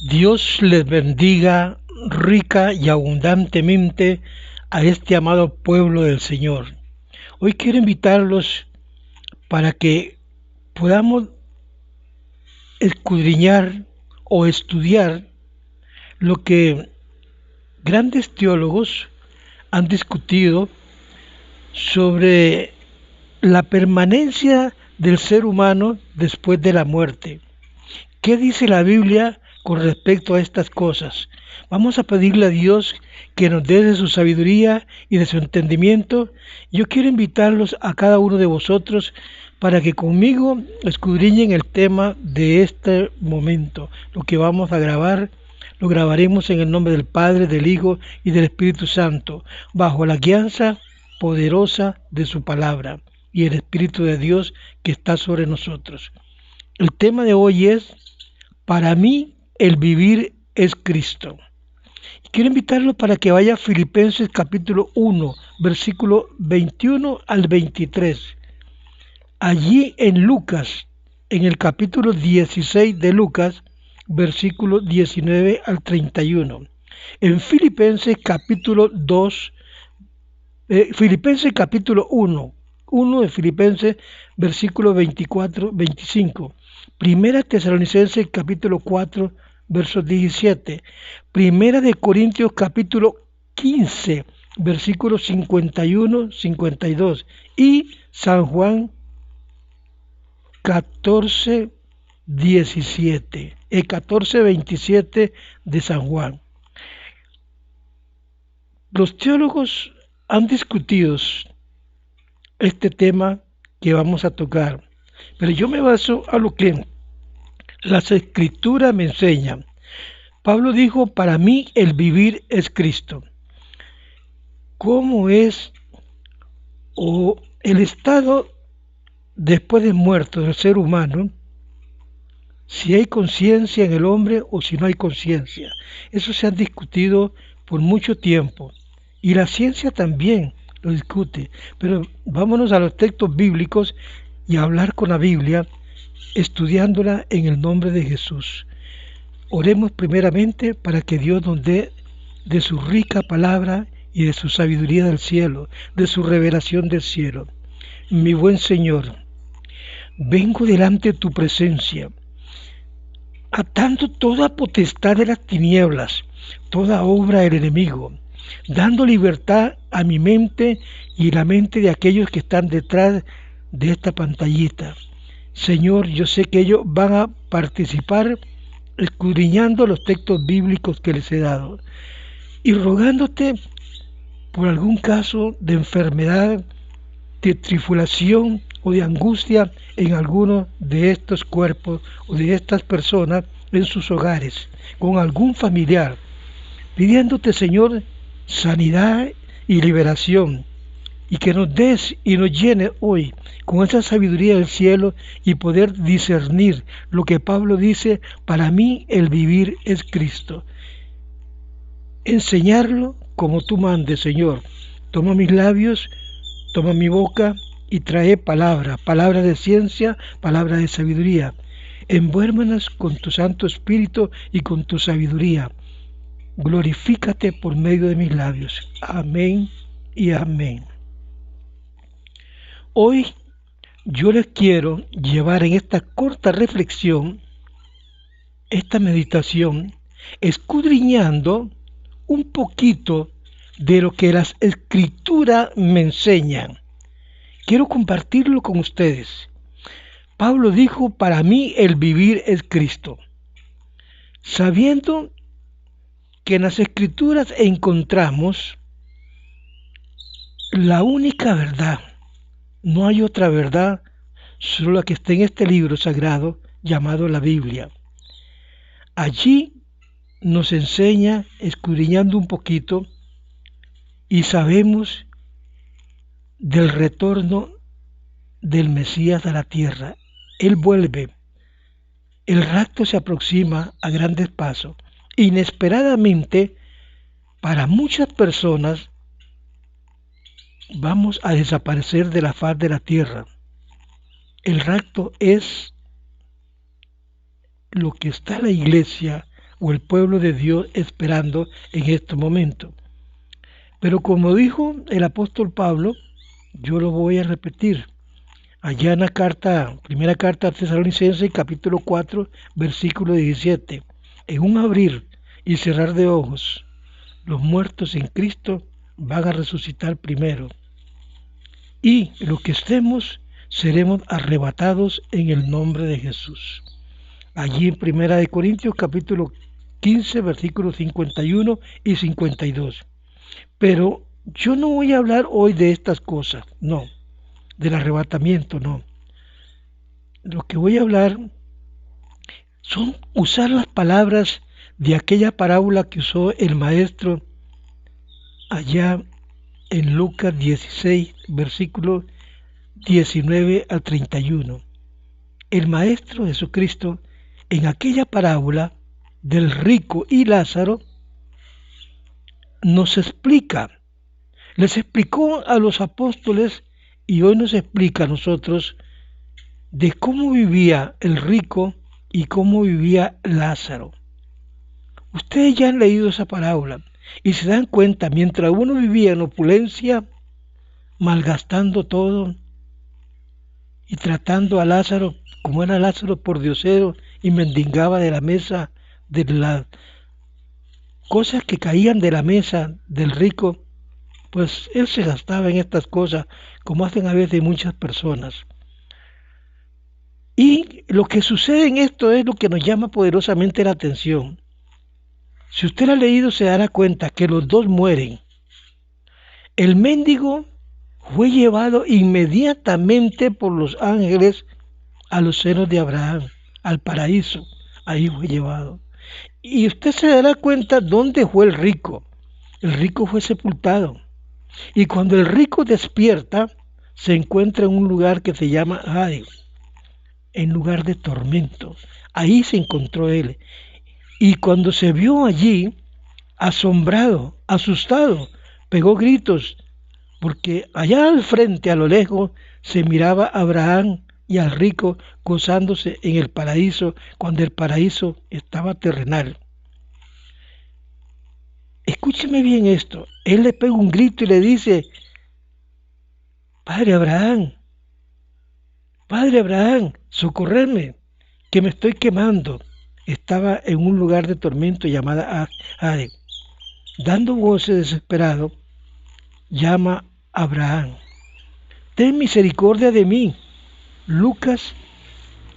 Dios les bendiga rica y abundantemente a este amado pueblo del Señor. Hoy quiero invitarlos para que podamos escudriñar o estudiar lo que grandes teólogos han discutido sobre la permanencia del ser humano después de la muerte. ¿Qué dice la Biblia con respecto a estas cosas? Vamos a pedirle a Dios que nos dé de su sabiduría y de su entendimiento. Yo quiero invitarlos a cada uno de vosotros para que conmigo escudriñen el tema de este momento. Lo que vamos a grabar, lo grabaremos en el nombre del Padre, del Hijo y del Espíritu Santo, bajo la guianza poderosa de su palabra y el Espíritu de Dios que está sobre nosotros. El tema de hoy es: para mí el vivir es Cristo. Quiero invitarlo para que vaya a Filipenses capítulo 1, versículo 21 al 23. Allí en Lucas, en el capítulo 16 de Lucas, versículo 19 al 31. En Filipenses capítulo 2, Filipenses capítulo 1 de Filipenses, versículo 24-25. Primera Tesalonicenses capítulo 4, versos 17. Primera de Corintios capítulo 15, versículos 51-52. Y San Juan 14, 17. El 14, 27 de San Juan. Los teólogos han discutido este tema que vamos a tocar, pero yo me baso a lo que las escrituras me enseñan. Pablo dijo: para mí el vivir es Cristo. ¿Cómo es o el estado después de muerto del ser humano? Si hay conciencia en el hombre o si no hay conciencia. Eso se ha discutido por mucho tiempo y la ciencia también lo discute, pero vámonos a los textos bíblicos y a hablar con la Biblia, estudiándola en el nombre de Jesús. Oremos primeramente para que Dios nos dé de su rica palabra y de su sabiduría del cielo, de su revelación del cielo. Mi buen Señor, vengo delante de tu presencia, atando toda potestad de las tinieblas, toda obra del enemigo, dando libertad a mi mente y la mente de aquellos que están detrás de esta pantallita. Señor, yo sé que ellos van a participar escudriñando los textos bíblicos que les he dado y rogándote por algún caso de enfermedad, de tribulación o de angustia en alguno de estos cuerpos o de estas personas en sus hogares, con algún familiar, pidiéndote, Señor, sanidad y liberación, y que nos des y nos llene hoy con esa sabiduría del cielo y poder discernir lo que Pablo dice: para mí el vivir es Cristo. Enseñarlo como tú mandes, Señor. Toma mis labios, toma mi boca y trae palabra, palabra de ciencia, palabra de sabiduría. Envuélvenos con tu Santo Espíritu y con tu sabiduría. Glorifícate por medio de mis labios. Amén y amén. Hoy yo les quiero llevar en esta corta reflexión, esta meditación, escudriñando un poquito de lo que las escrituras me enseñan. Quiero compartirlo con ustedes. Pablo dijo: para mí el vivir es Cristo. Sabiendo que en las escrituras encontramos la única verdad, no hay otra verdad, solo la que está en este libro sagrado llamado la Biblia. Allí nos enseña, escudriñando un poquito, y sabemos del retorno del Mesías a la tierra. Él vuelve. El rapto se aproxima a grandes pasos. Inesperadamente, para muchas personas, vamos a desaparecer de la faz de la tierra. El rapto es lo que está la iglesia o el pueblo de Dios esperando en este momento. Pero como dijo el apóstol Pablo, yo lo voy a repetir. Allá en la primera carta a Tesalonicenses, capítulo 4, versículo 17. En un abrir y cerrar de ojos, los muertos en Cristo van a resucitar primero. Y los que estemos seremos arrebatados en el nombre de Jesús. Allí en Primera de Corintios, capítulo 15, versículos 51 y 52. Pero yo no voy a hablar hoy de estas cosas, no, del arrebatamiento, no. Lo que voy a hablar son usar las palabras de aquella parábola que usó el maestro allá en Lucas 16, versículos 19 al 31. El maestro Jesucristo, en aquella parábola del rico y Lázaro, nos explica, les explicó a los apóstoles y hoy nos explica a nosotros de cómo vivía el rico y cómo vivía Lázaro. Ustedes ya han leído esa parábola y se dan cuenta, mientras uno vivía en opulencia, malgastando todo y tratando a Lázaro como era Lázaro por diosero y mendigaba de la mesa, de las cosas que caían de la mesa del rico, pues él se gastaba en estas cosas como hacen a veces muchas personas. Y lo que sucede en esto es lo que nos llama poderosamente la atención. Si usted lo ha leído se dará cuenta que los dos mueren. El mendigo fue llevado inmediatamente por los ángeles a los senos de Abraham, al paraíso. Ahí fue llevado. Y usted se dará cuenta dónde fue el rico. El rico fue sepultado. Y cuando el rico despierta, se encuentra en un lugar que se llama Hades, en lugar de tormento. Ahí se encontró él. Y cuando se vio allí, asombrado, asustado, pegó gritos, porque allá al frente, a lo lejos, se miraba a Abraham y al rico gozándose en el paraíso, cuando el paraíso estaba terrenal. Escúcheme bien esto. Él le pega un grito y le dice: Padre Abraham, socorrerme, que me estoy quemando. Estaba en un lugar de tormento llamada Hades. Dando voces desesperado, llama a Abraham: ten misericordia de mí. Lucas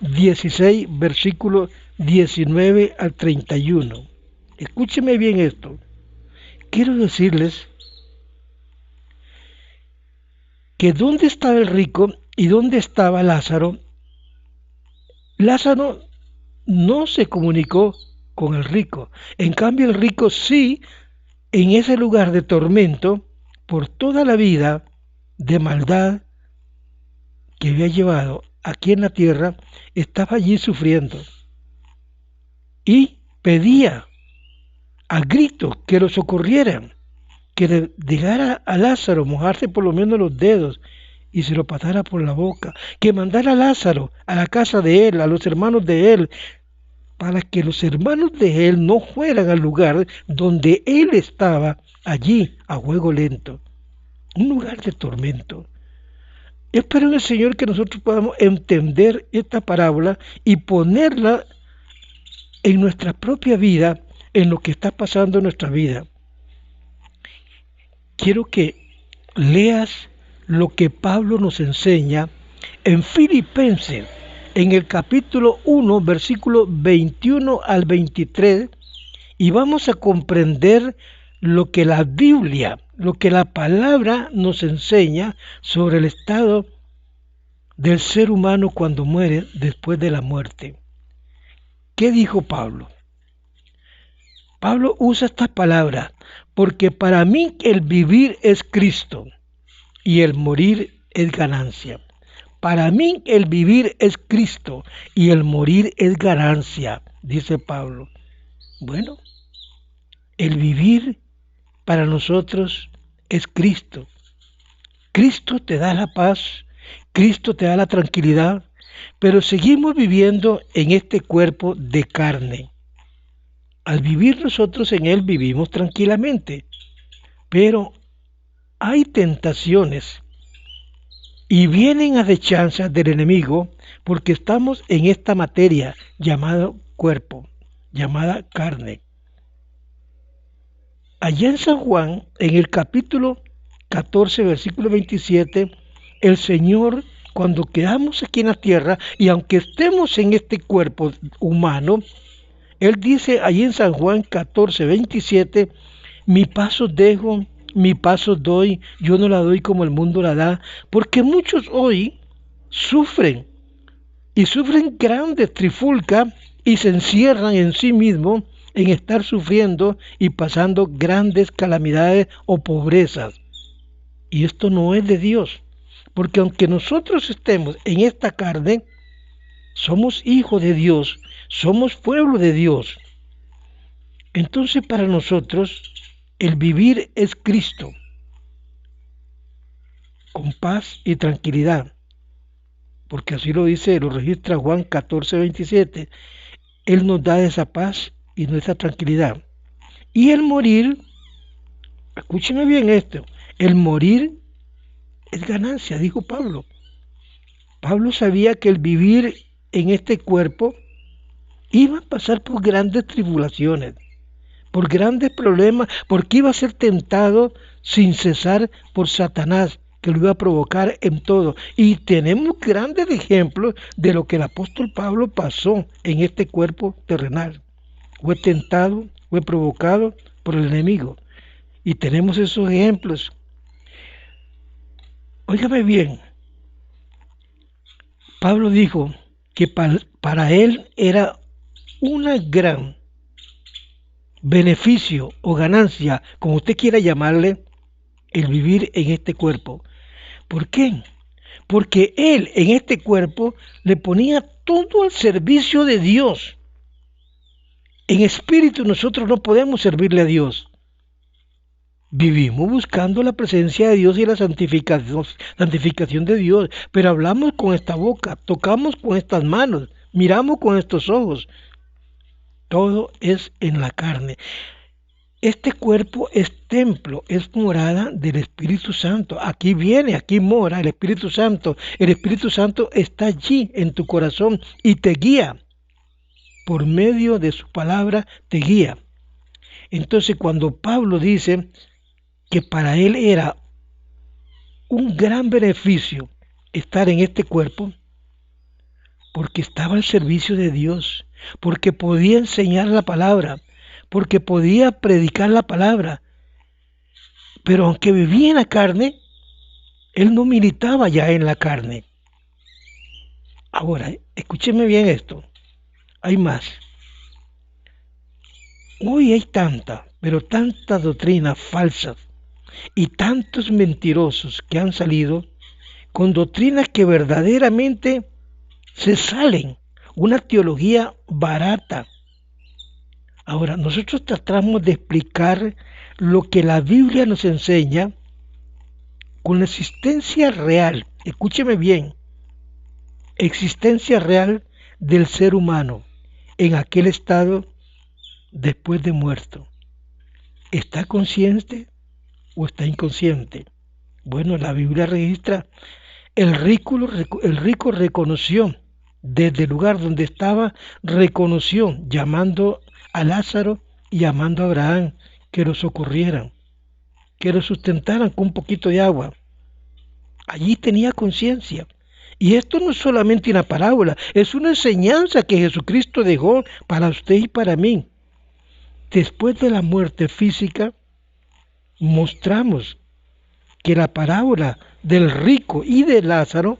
16, versículos 19 al 31. Escúcheme bien esto. Quiero decirles que dónde estaba el rico y dónde estaba Lázaro. Lázaro no se comunicó con el rico. En cambio, el rico sí, en ese lugar de tormento, por toda la vida de maldad que había llevado aquí en la tierra, estaba allí sufriendo. Y pedía a gritos que lo socorrieran, que le dejara a Lázaro mojarse por lo menos los dedos y se lo pasara por la boca, que mandara a Lázaro a la casa de él, a los hermanos de él, para que los hermanos de él no fueran al lugar donde él estaba, allí a fuego lento, un lugar de tormento. Espero en el Señor que nosotros podamos entender esta parábola y ponerla en nuestra propia vida, en lo que está pasando en nuestra vida. Quiero que leas lo que Pablo nos enseña en Filipenses, en el capítulo 1, versículo 21 al 23, y vamos a comprender lo que la Biblia, lo que la palabra nos enseña sobre el estado del ser humano cuando muere, después de la muerte. ¿Qué dijo Pablo? Pablo usa estas palabras: porque para mí el vivir es Cristo y el morir es ganancia. Para mí el vivir es Cristo y el morir es ganancia, dice Pablo. Bueno, el vivir para nosotros es Cristo. Cristo te da la paz, Cristo te da la tranquilidad, pero seguimos viviendo en este cuerpo de carne. Al vivir nosotros en Él vivimos tranquilamente, pero hay tentaciones y vienen acechanzas del enemigo porque estamos en esta materia llamada cuerpo, llamada carne. Allá en San Juan, en el capítulo 14, versículo 27, el Señor, cuando quedamos aquí en la tierra, y aunque estemos en este cuerpo humano, Él dice allí en San Juan 14, 27, mi paso dejo, mi paso doy, yo no la doy como el mundo la da, porque muchos hoy sufren, y sufren grandes trifulcas, y se encierran en sí mismos en estar sufriendo y pasando grandes calamidades o pobrezas. Y esto no es de Dios, porque aunque nosotros estemos en esta carne, somos hijos de Dios, somos pueblo de Dios. Entonces para nosotros el vivir es Cristo, con paz y tranquilidad, porque así lo dice, lo registra Juan 14, 27. Él nos da esa paz y nuestra tranquilidad. Y el morir, escúcheme bien esto, el morir es ganancia, dijo Pablo. Pablo sabía que el vivir en este cuerpo iba a pasar por grandes tribulaciones, por grandes problemas, porque iba a ser tentado sin cesar por Satanás, que lo iba a provocar en todo. Y tenemos grandes ejemplos de lo que el apóstol Pablo pasó en este cuerpo terrenal. Fue tentado, fue provocado por el enemigo. Y tenemos esos ejemplos. Óigame bien, Pablo dijo que para él era una gran beneficio o ganancia, como usted quiera llamarle, el vivir en este cuerpo. ¿Por qué? Porque él en este cuerpo le ponía todo al servicio de Dios. En espíritu nosotros no podemos servirle a Dios. Vivimos buscando la presencia de Dios y la santificación de Dios, pero hablamos con esta boca, tocamos con estas manos, miramos con estos ojos. Todo es en la carne. Este cuerpo es templo, es morada del Espíritu Santo. Aquí viene, aquí mora el Espíritu Santo. El Espíritu Santo está allí en tu corazón y te guía. Por medio de su palabra te guía. Entonces cuando Pablo dice que para él era un gran beneficio estar en este cuerpo, porque estaba al servicio de Dios, porque podía enseñar la palabra, porque podía predicar la palabra. Pero aunque vivía en la carne, él no militaba ya en la carne. Ahora, escúcheme bien esto, hay más. Hoy hay pero tantas doctrinas falsas y tantos mentirosos que han salido con doctrinas que verdaderamente se salen, una teología barata. Ahora, nosotros tratamos de explicar lo que la Biblia nos enseña con la existencia real, escúcheme bien, existencia real del ser humano en aquel estado después de muerto. ¿Está consciente o está inconsciente? Bueno, la Biblia registra, el rico reconoció desde el lugar donde estaba, reconoció llamando a Lázaro y llamando a Abraham que lo socorrieran, que lo sustentaran con un poquito de agua. Allí tenía conciencia. Y esto no es solamente una parábola, es una enseñanza que Jesucristo dejó para usted y para mí. Después de la muerte física, mostramos que la parábola del rico y de Lázaro,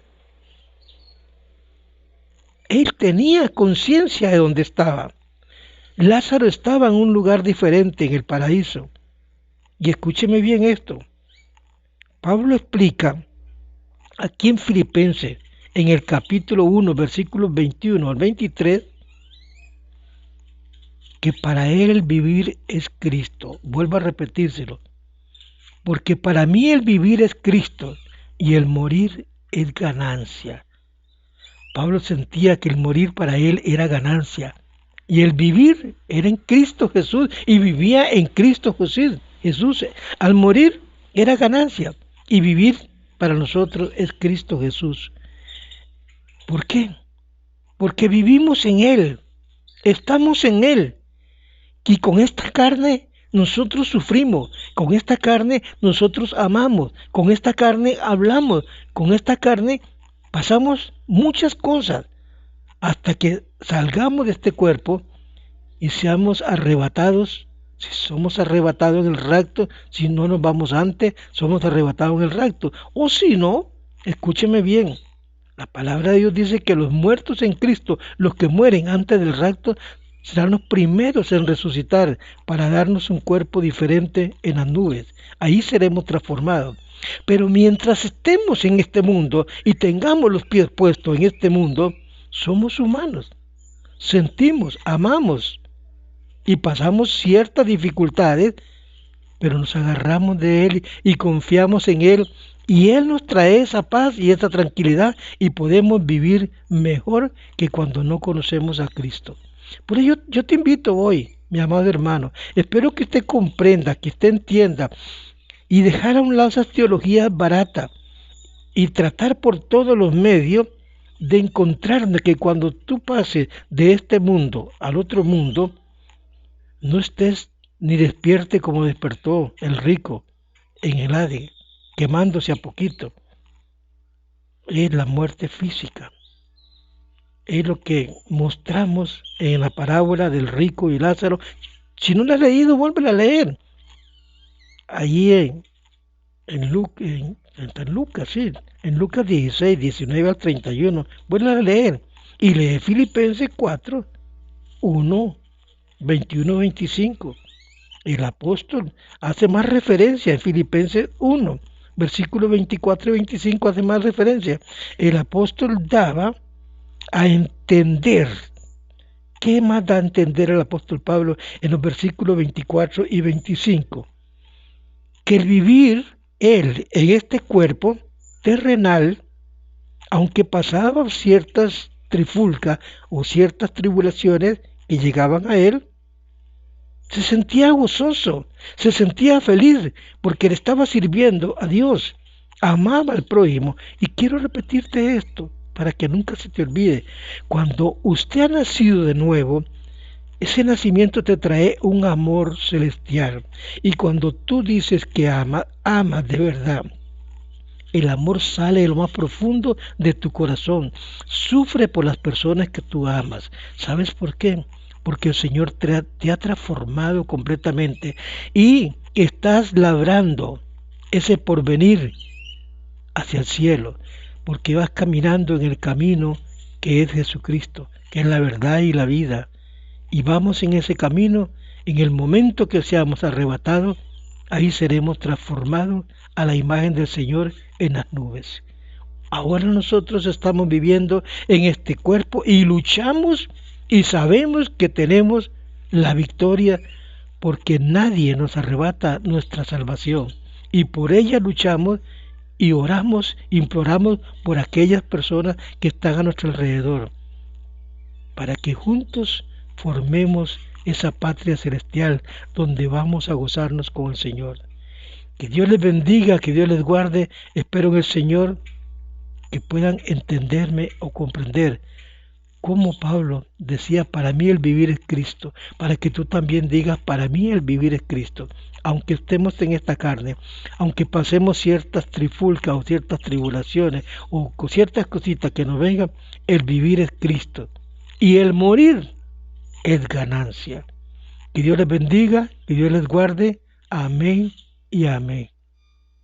él tenía conciencia de dónde estaba. Lázaro estaba en un lugar diferente, en el paraíso. Y escúcheme bien esto. Pablo explica aquí en Filipenses, en el capítulo 1, versículos 21 al 23, que para él el vivir es Cristo. Vuelvo a repetírselo. Porque para mí el vivir es Cristo y el morir es ganancia. Pablo sentía que el morir para él era ganancia. Y el vivir era en Cristo Jesús y vivía en Cristo Jesús. Jesús al morir era ganancia y vivir para nosotros es Cristo Jesús. ¿Por qué? Porque vivimos en Él, estamos en Él y con esta carne nosotros sufrimos, con esta carne nosotros amamos, con esta carne hablamos, con esta carne pasamos muchas cosas hasta que salgamos de este cuerpo y seamos arrebatados. Si somos arrebatados en el rapto, si no nos vamos antes, somos arrebatados en el rapto. O si no, escúcheme bien, la palabra de Dios dice que los muertos en Cristo, los que mueren antes del rapto, serán los primeros en resucitar para darnos un cuerpo diferente en las nubes. Ahí seremos transformados. Pero mientras estemos en este mundo y tengamos los pies puestos en este mundo, somos humanos. Sentimos, amamos y pasamos ciertas dificultades, pero nos agarramos de Él y confiamos en Él y Él nos trae esa paz y esa tranquilidad y podemos vivir mejor que cuando no conocemos a Cristo. Por ello yo te invito hoy, mi amado hermano, espero que usted comprenda, que usted entienda y dejar a un lado esas teologías baratas y tratar por todos los medios de encontrar que cuando tú pases de este mundo al otro mundo, no estés ni despierte como despertó el rico en el Hades, quemándose a poquito. Es la muerte física. Es lo que mostramos en la parábola del rico y Lázaro. Si no la has leído, vuélvela a leer. Allí en Lucas, sí, en Lucas 16, 19 al 31, vuélvela a leer. Y lee Filipenses 4, 1, 21, 25. El apóstol hace más referencia en Filipenses 1, versículos 24 y 25 hace más referencia. El apóstol daba a entender. ¿Qué más da a entender el apóstol Pablo en los versículos 24 y 25? Que el vivir él en este cuerpo terrenal, aunque pasaba ciertas trifulcas o ciertas tribulaciones que llegaban a él, se sentía gozoso, se sentía feliz porque le estaba sirviendo a Dios, amaba al prójimo. Y quiero repetirte esto para que nunca se te olvide. Cuando usted ha nacido de nuevo, ese nacimiento te trae un amor celestial. Y cuando tú dices que amas de verdad, el amor sale de lo más profundo de tu corazón. Sufre por las personas que tú amas. ¿Sabes por qué? Porque el Señor te ha transformado completamente y estás labrando ese porvenir hacia el cielo, porque vas caminando en el camino que es Jesucristo, que es la verdad y la vida. Y vamos en ese camino, en el momento que seamos arrebatados, ahí seremos transformados a la imagen del Señor en las nubes. Ahora nosotros estamos viviendo en este cuerpo y luchamos y sabemos que tenemos la victoria porque nadie nos arrebata nuestra salvación. Y por ella luchamos y oramos, imploramos por aquellas personas que están a nuestro alrededor, para que juntos formemos esa patria celestial donde vamos a gozarnos con el Señor. Que Dios les bendiga, que Dios les guarde. Espero en el Señor que puedan entenderme o comprender como Pablo decía, para mí el vivir es Cristo, para que tú también digas, para mí el vivir es Cristo. Aunque estemos en esta carne, aunque pasemos ciertas trifulcas o ciertas tribulaciones o ciertas cositas que nos vengan, el vivir es Cristo y el morir es ganancia. Que Dios les bendiga, que Dios les guarde. Amén y amén.